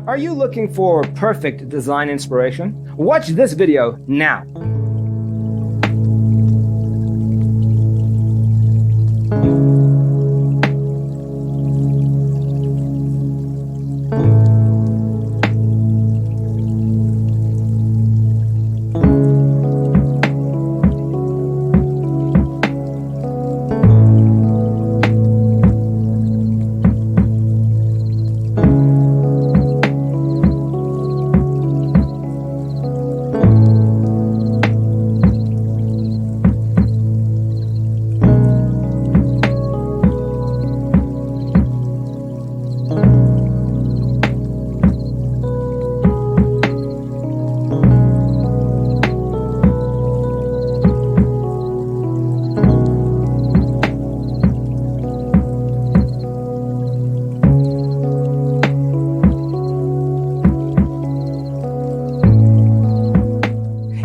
Are you looking for perfect design inspiration? Watch this video now.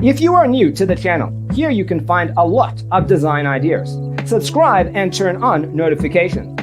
If you are new to the channel, here you can find a lot of design ideas. Subscribe and turn on notifications.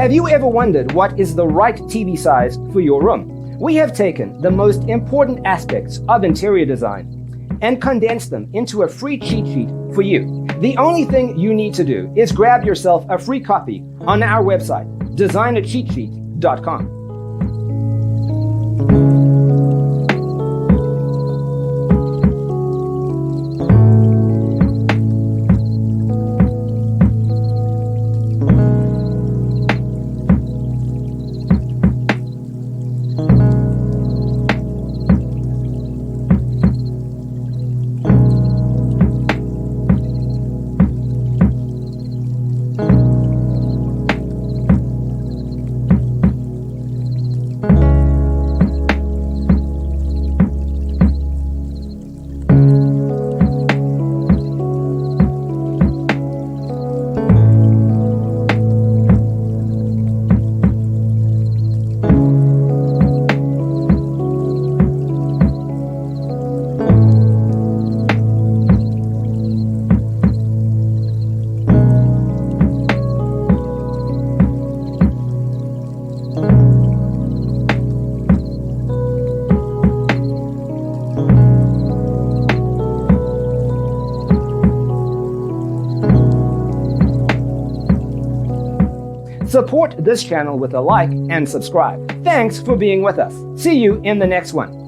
Have you ever wondered what is the right TV size for your room? We have taken the most important aspects of interior design and condensed them into a free cheat sheet for you. The only thing you need to do is grab yourself a free copy on our website, designercheatsheet.com. Support this channel with a like and subscribe. Thanks for being with us. See you in the next one.